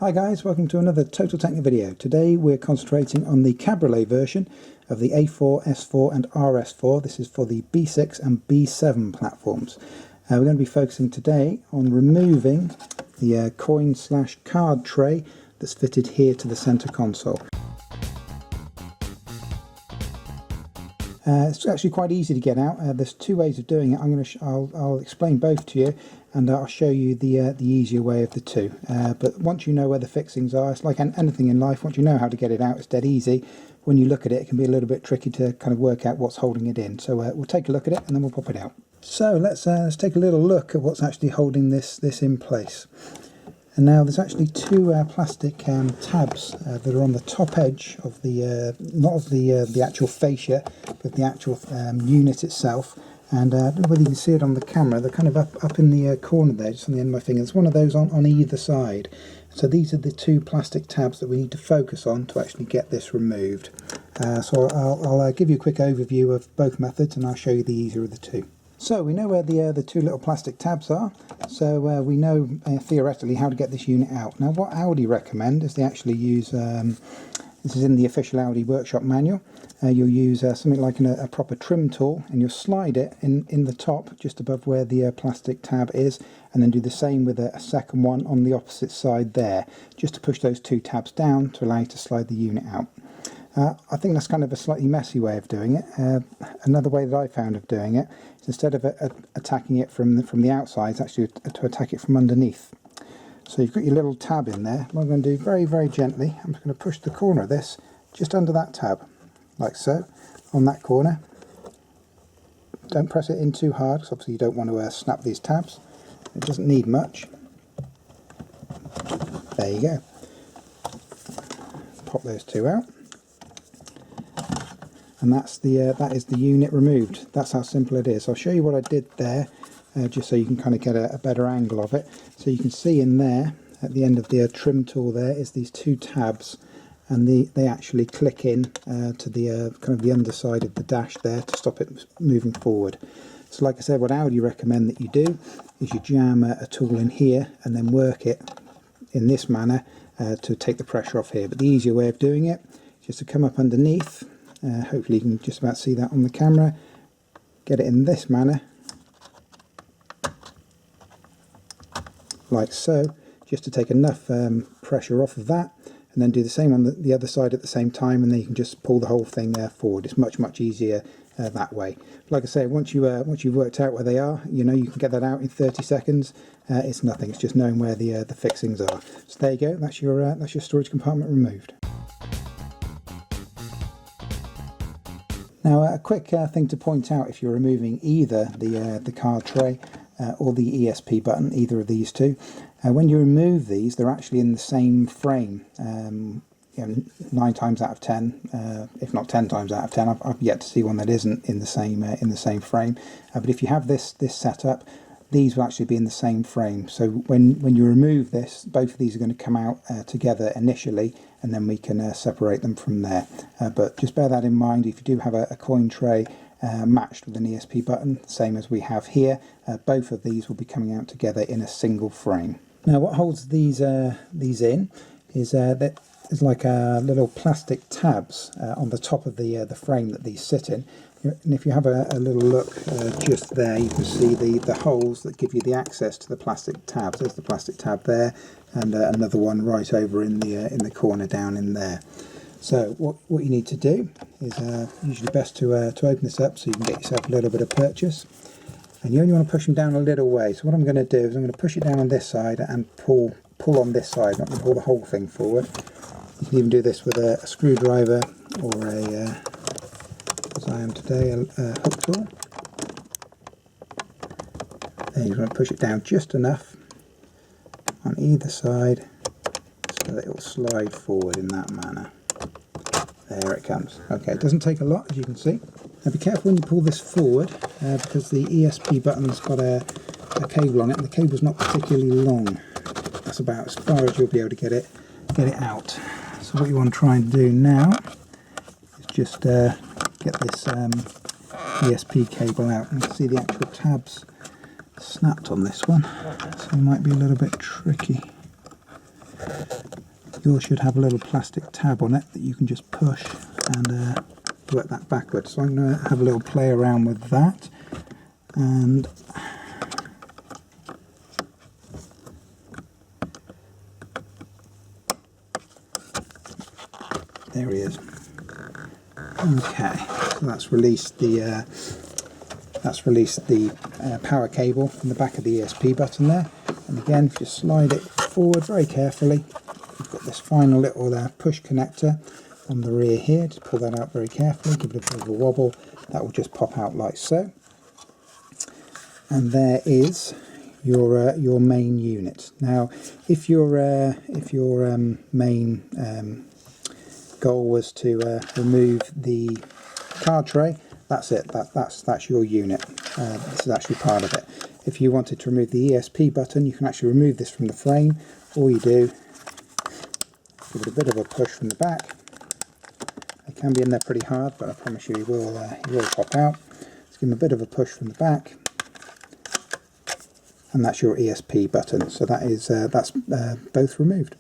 Hi guys, welcome to another Total Technik video. Today we're concentrating on the Cabriolet version of the A4, S4 and RS4. This is for the B6 and B7 platforms. We're going to be focusing today on removing the coin/card tray that's fitted here to the centre console. It's actually quite easy to get out. There's two ways of doing it. I'll explain both to you, and I'll show you the easier way of the two. But once you know where the fixings are, it's like anything in life. Once you know how to get it out, it's dead easy. When you look at it, it can be a little bit tricky to kind of work out what's holding it in. So we'll take a look at it and then we'll pop it out. So let's take a little look at what's actually holding this in place. And now there's actually two plastic tabs that are on the top edge of the not of the actual fascia, but the actual unit itself. And I don't know whether you can see it on the camera. They're kind of up in the corner there, just on the end of my finger. There's one of those on either side. So these are the two plastic tabs that we need to focus on to actually get this removed. So I'll give you a quick overview of both methods, and I'll show you the easier of the two. So we know where the two little plastic tabs are, so we know theoretically how to get this unit out. Now what Audi recommend is they actually use, this is in the official Audi workshop manual, you'll use something like a proper trim tool, and you'll slide it in the top just above where the plastic tab is, and then do the same with a second one on the opposite side there, just to push those two tabs down to allow you to slide the unit out. I think that's kind of a slightly messy way of doing it. Another way that I found of doing it is instead of attacking it from the outside, it's actually to attack it from underneath. So you've got your little tab in there. What I'm going to do very, very gently, I'm just going to push the corner of this just under that tab, like so, on that corner. Don't press it in too hard, because obviously you don't want to snap these tabs. It doesn't need much. There you go. Pop those two out. And that is the unit removed. That's how simple it is. I'll show you what I did there, just so you can kind of get a better angle of it. So you can see in there, at the end of the trim tool there, is these two tabs, and they actually click in to the kind of the underside of the dash there to stop it moving forward. So like I said, what Audi recommend that you do is you jam a tool in here and then work it in this manner to take the pressure off here. But the easier way of doing it is just to come up underneath. Hopefully you can just about see that on the camera. Get it in this manner, like so, just to take enough pressure off of that, and then do the same on the other side at the same time, and then you can just pull the whole thing forward. It's much easier that way. Like I say, once you've worked out where they are, you know you can get that out in 30 seconds. It's nothing. It's just knowing where the fixings are. So there you go. That's your storage compartment removed. Now a quick thing to point out, if you're removing either the card tray or the ESP button, either of these two, when you remove these, they're actually in the same frame. 9 times out of 10, if not 10 times out of 10, I've yet to see one that isn't in the same frame. But if you have this set up, these will actually be in the same frame. So when you remove this, both of these are going to come out together initially, and then we can separate them from there. But just bear that in mind. If you do have a coin tray matched with an ESP button, same as we have here, both of these will be coming out together in a single frame. Now what holds these in is that there's like little plastic tabs on the top of the frame that these sit in. And if you have a little look just there, you can see the holes that give you the access to the plastic tabs. There's the plastic tab there, and another one right over in the corner down in there. So what you need to do is usually best to open this up so you can get yourself a little bit of purchase. And you only want to push them down a little way. So what I'm going to do is I'm going to push it down on this side and pull on this side. Not going to pull the whole thing forward. You can even do this with a screwdriver or as I am today, a hook tool. Then you want to push it down just enough on either side so that it will slide forward in that manner. There it comes. Okay, it doesn't take a lot, as you can see. Now be careful when you pull this forward because the ESP button's got a cable on it, and the cable's not particularly long. That's about as far as you'll be able to get it out. So what you want to try and do now is just get this ESP cable out. And you can see the actual tabs snapped on this one, so it might be a little bit tricky. yours should have a little plastic tab on it that you can just push and work that backwards. So I'm going to have a little play around with that, and there he is. Okay, so that's released the power cable from the back of the ESP button there. And again, if you slide it forward very carefully, you've got this final little push connector on the rear here. Just pull that out very carefully, give it a bit of a wobble. That will just pop out like so. And there is your main unit. Now, if your main goal was to remove the card tray, that's it. That's your unit. This is actually part of it. If you wanted to remove the ESP button, you can actually remove this from the frame. All you do, give it a bit of a push from the back. It can be in there pretty hard, but I promise you, he will pop out. Just give him a bit of a push from the back, and that's your ESP button. So that is that's both removed.